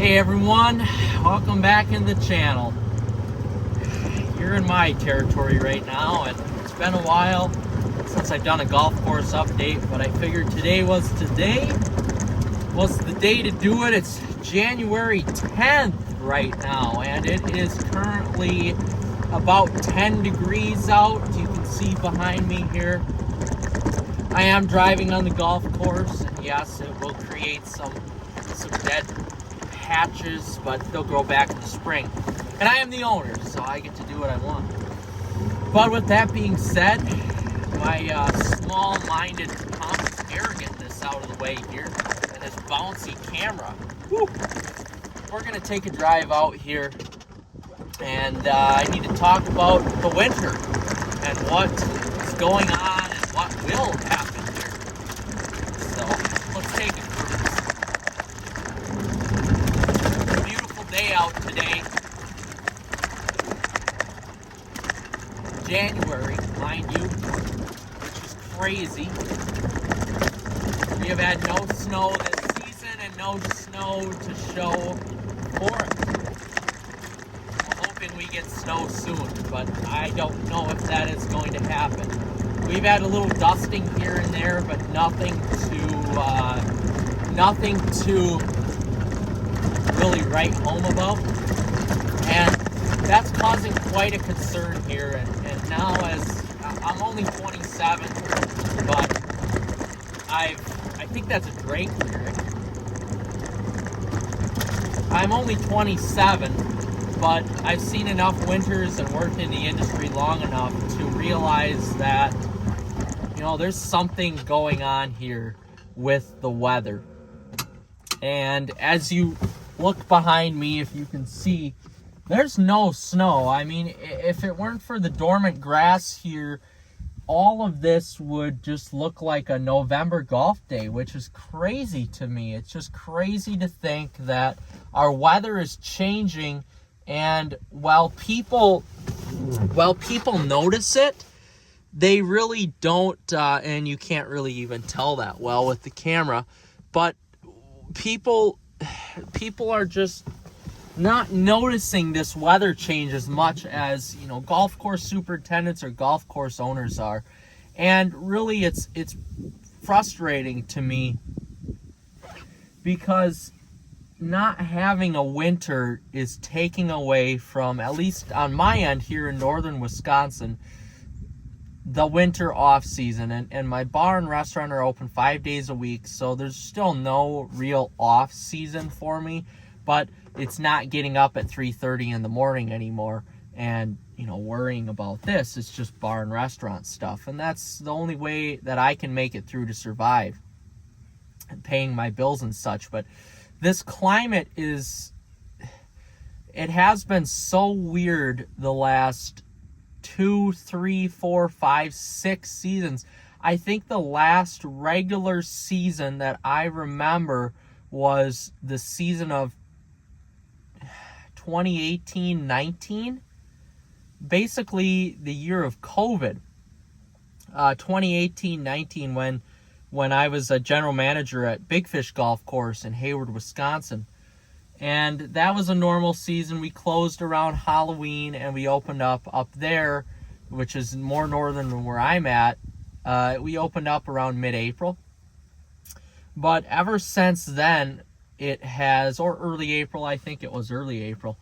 Hey everyone, welcome back in the channel. You're in my territory right now, and it's been a while since I've done a golf course update, but I figured today was the day to do it. It's January 10th right now, and it is currently about 10 degrees out. You can see behind me here. I am driving on the golf course, and yes, it will create some dead patches, but they'll grow back in the spring. And I am the owner, so I get to do what I want. But with that being said, my small-minded Thomas arrogantness out of the way here, and this bouncy camera. Woo. We're gonna take a drive out here, and I need to talk about the winter and what is going on and what will happen here. So let's take a cruise. Beautiful day out today. January, mind you, which is crazy. We have had no snow this season and no snow to show for it. I'm hoping we get snow soon, but I don't know if that is going to happen. We've had a little dusting here and there, but nothing to really write home about. And that's causing quite a concern here. And now, as I'm only 27, but I think that's a Drake lyric. I'm only 27, but I've seen enough winters and worked in the industry long enough to realize that, there's something going on here with the weather. And as you look behind me, if you can see, there's no snow. I mean, if it weren't for the dormant grass here, all of this would just look like a November golf day, which is crazy to me. It's just crazy to think that our weather is changing, and while people notice it, they really don't, and you can't really even tell that well with the camera, but people are just not noticing this weather change as much as golf course superintendents or golf course owners are. And really it's frustrating to me, because not having a winter is taking away from, at least on my end here in northern Wisconsin, the winter off season. And my bar and restaurant are open 5 days a week, so there's still no real off season for me. But it's not getting up at 3:30 in the morning anymore and worrying about this. It's just bar and restaurant stuff, and that's the only way that I can make it through to survive and paying my bills and such. But this climate it has been so weird the last 2, 3, 4, 5, 6 seasons. I think the last regular season that I remember was the season of 2018-19, basically the year of COVID. 2018-19, when I was a general manager at Big Fish Golf Course in Hayward, Wisconsin. And that was a normal season. We closed around Halloween, and we opened up there, which is more northern than where I'm at. We opened up around mid-April. But ever since then, it has, or early April, I think it was early April.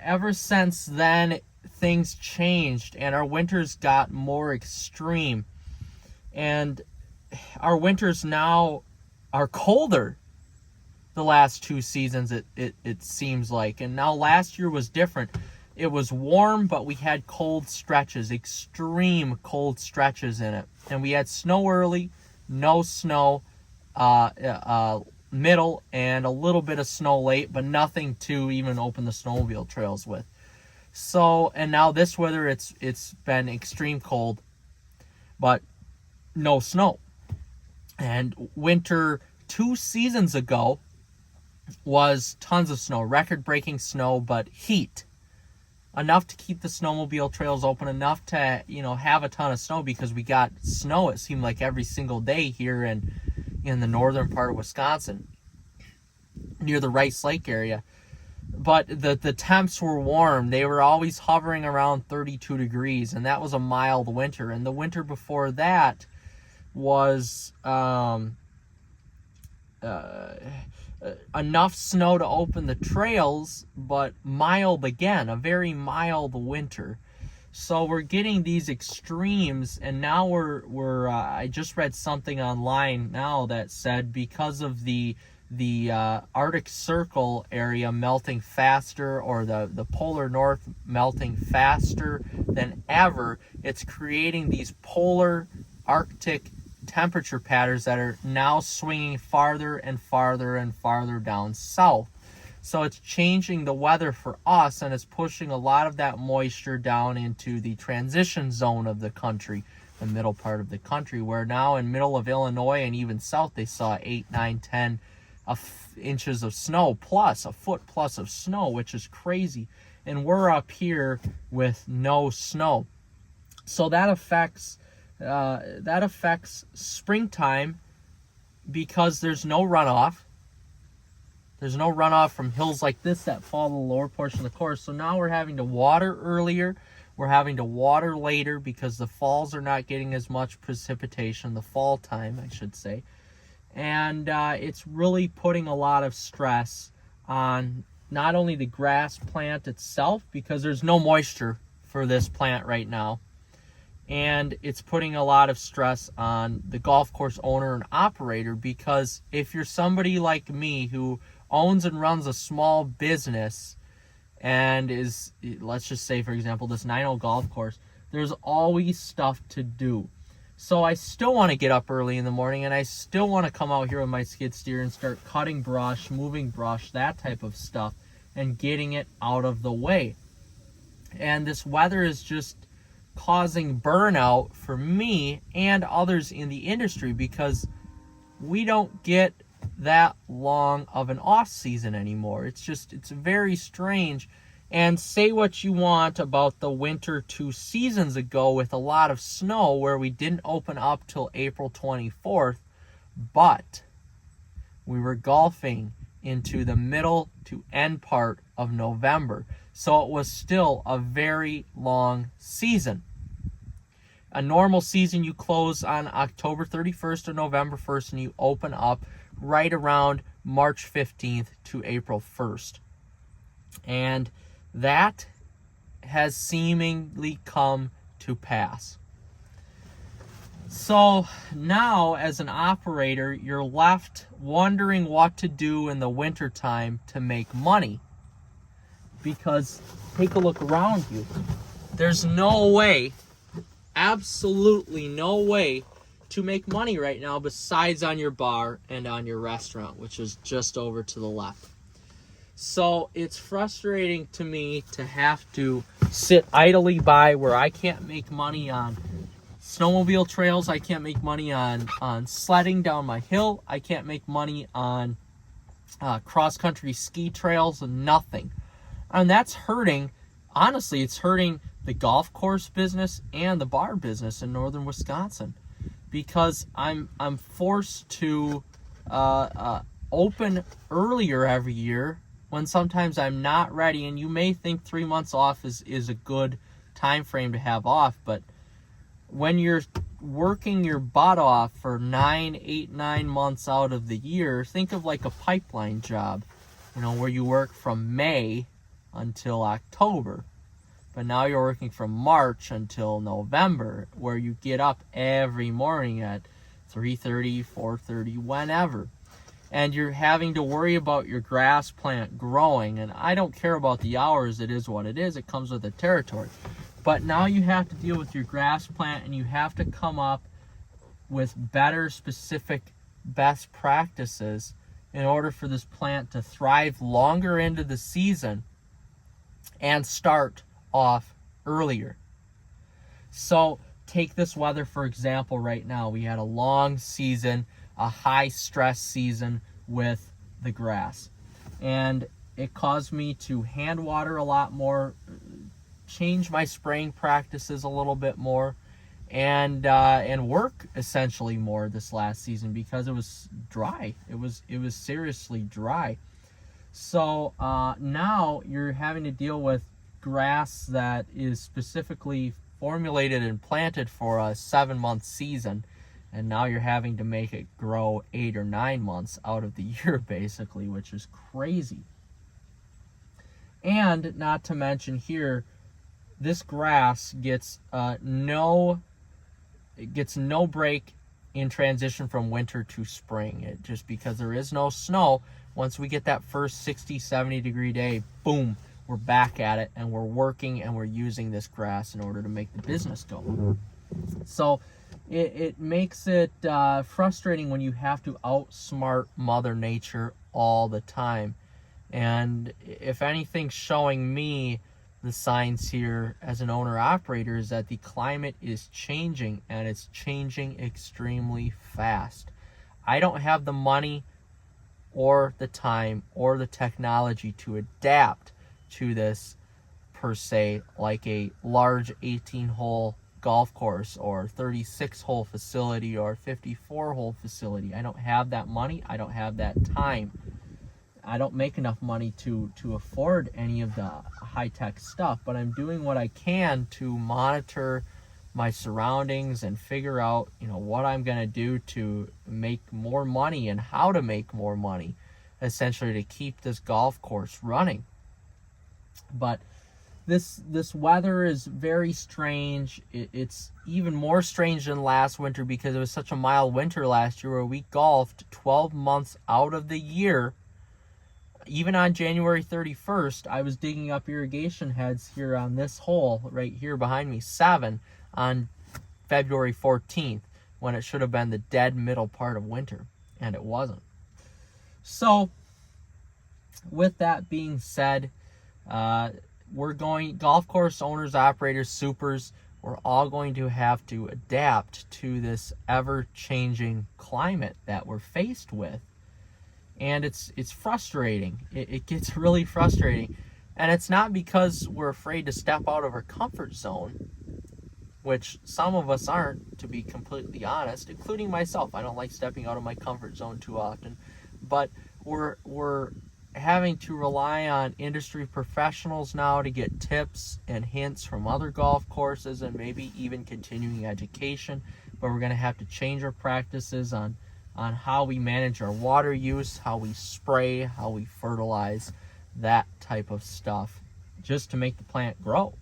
Ever since then, things changed, and our winters got more extreme. And our winters now are colder the last 2 seasons, it seems like. And now last year was different. It was warm, but we had cold stretches, extreme cold stretches in it. And we had snow early, no snow middle, and a little bit of snow late, but nothing to even open the snowmobile trails with. So, and now this weather, it's been extreme cold, but no snow. And winter 2 seasons ago was tons of snow, record-breaking snow, but heat. Enough to keep the snowmobile trails open, enough to, have a ton of snow, because we got snow, it seemed like, every single day here in the northern part of Wisconsin. near the Rice Lake area. But the temps were warm. They were always hovering around 32 degrees, and that was a mild winter. And the winter before that was enough snow to open the trails, but mild again, a very mild winter. So we're getting these extremes, and now we're I just read something online now that said because of the Arctic Circle area melting faster, or the polar north melting faster than ever, it's creating these polar Arctic temperature patterns that are now swinging farther and farther and farther down south. So it's changing the weather for us, and it's pushing a lot of that moisture down into the transition zone of the country, the middle part of the country, where now in middle of Illinois and even south they saw 8, 9, 10 inches of snow, plus a foot plus of snow, which is crazy. And we're up here with no snow. So that affects springtime, because there's no runoff. There's no runoff from hills like this that fall to the lower portion of the course. So now we're having to water earlier. We're having to water later because the falls are not getting as much precipitation, the fall time, I should say. And it's really putting a lot of stress on not only the grass plant itself, because there's no moisture for this plant right now, and it's putting a lot of stress on the golf course owner and operator, because if you're somebody like me who owns and runs a small business and is, let's just say, for example, this 9-hole golf course, there's always stuff to do. So I still want to get up early in the morning, and I still want to come out here with my skid steer and start cutting brush, moving brush, that type of stuff, and getting it out of the way. And this weather is just causing burnout for me and others in the industry, because we don't get that long of an off season anymore. It's very strange. And say what you want about the winter 2 seasons ago with a lot of snow, where we didn't open up till April 24th, but we were golfing into the middle to end part of November. So it was still a very long season. A normal season, you close on October 31st or November 1st, and you open up right around March 15th to April 1st. And that has seemingly come to pass. So now, as an operator, you're left wondering what to do in the wintertime to make money. Because take a look around you. There's no way, absolutely no way, to make money right now besides on your bar and on your restaurant, which is just over to the left. So it's frustrating to me to have to sit idly by, where I can't make money on snowmobile trails. I can't make money on sledding down my hill. I can't make money on cross-country ski trails, and nothing. And that's hurting. Honestly, it's hurting the golf course business and the bar business in northern Wisconsin, because I'm forced to open earlier every year when sometimes I'm not ready. And you may think 3 months off is a good time frame to have off, but when you're working your butt off for 9 months out of the year, think of like a pipeline job, where you work from May until October. But now you're working from March until November, where you get up every morning at 3:30, 4:30, whenever. And you're having to worry about your grass plant growing. And I don't care about the hours. It is what it is. It comes with the territory. But now you have to deal with your grass plant, and you have to come up with better, specific, best practices in order for this plant to thrive longer into the season and start off earlier. So take this weather, for example, right now. We had a long season, a high stress season with the grass. And it caused me to hand water a lot more, change my spraying practices a little bit more. and work essentially more this last season because it was dry. It was seriously dry. So now you're having to deal with grass that is specifically formulated and planted for a 7-month season, and now you're having to make it grow 8 or 9 months out of the year basically, which is crazy. And not to mention here, this grass gets no break in transition from winter to spring. Just because there is no snow, once we get that first 60, 70 degree day, boom, we're back at it, and we're working and we're using this grass in order to make the business go. So it makes it frustrating when you have to outsmart Mother Nature all the time. And if anything's showing me the signs here as an owner-operator is that the climate is changing, and it's changing extremely fast. I don't have the money or the time or the technology to adapt to this per se, like a large 18-hole golf course or 36-hole facility or 54-hole facility. I don't have that money. I don't have that time. I don't make enough money to afford any of the high-tech stuff, but I'm doing what I can to monitor my surroundings and figure out, what I'm going to do to make more money and how to make more money, essentially to keep this golf course running. But this weather is very strange. It's even more strange than last winter because it was such a mild winter last year where we golfed 12 months out of the year. Even on January 31st, I was digging up irrigation heads here on this hole right here behind me, 7, on February 14th, when it should have been the dead middle part of winter, and it wasn't. So, with that being said, golf course owners, operators, supers, we're all going to have to adapt to this ever-changing climate that we're faced with. And it's frustrating. It gets really frustrating. And it's not because we're afraid to step out of our comfort zone, which some of us aren't, to be completely honest, including myself. I don't like stepping out of my comfort zone too often. But we're having to rely on industry professionals now to get tips and hints from other golf courses and maybe even continuing education. But we're going to have to change our practices on how we manage our water use, how we spray, how we fertilize, that type of stuff, just to make the plant grow.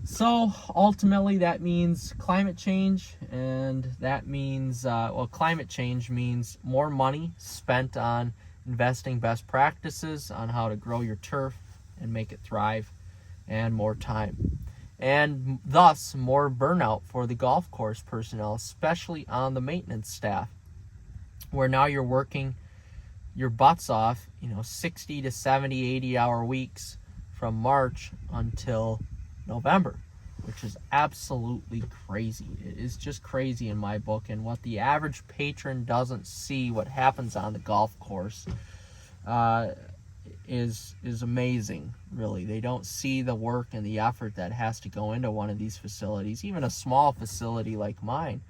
So ultimately that means climate change, and that means, climate change means more money spent on investing best practices on how to grow your turf and make it thrive, and more time. And thus more burnout for the golf course personnel, especially on the maintenance staff, where now you're working your butts off, 60 to 70, 80-hour weeks from March until November, which is absolutely crazy. It is just crazy in my book, and what the average patron doesn't see, what happens on the golf course, is amazing, really. They don't see the work and the effort that has to go into one of these facilities, even a small facility like mine,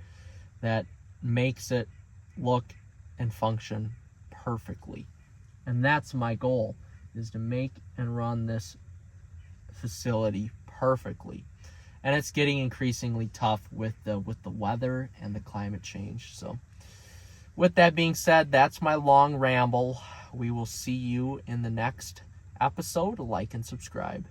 that makes it look and function perfectly. And that's my goal, is to make and run this facility perfectly. And it's getting increasingly tough with the weather and the climate change. So with that being said, that's my long ramble. We will see you in the next episode. Like and subscribe.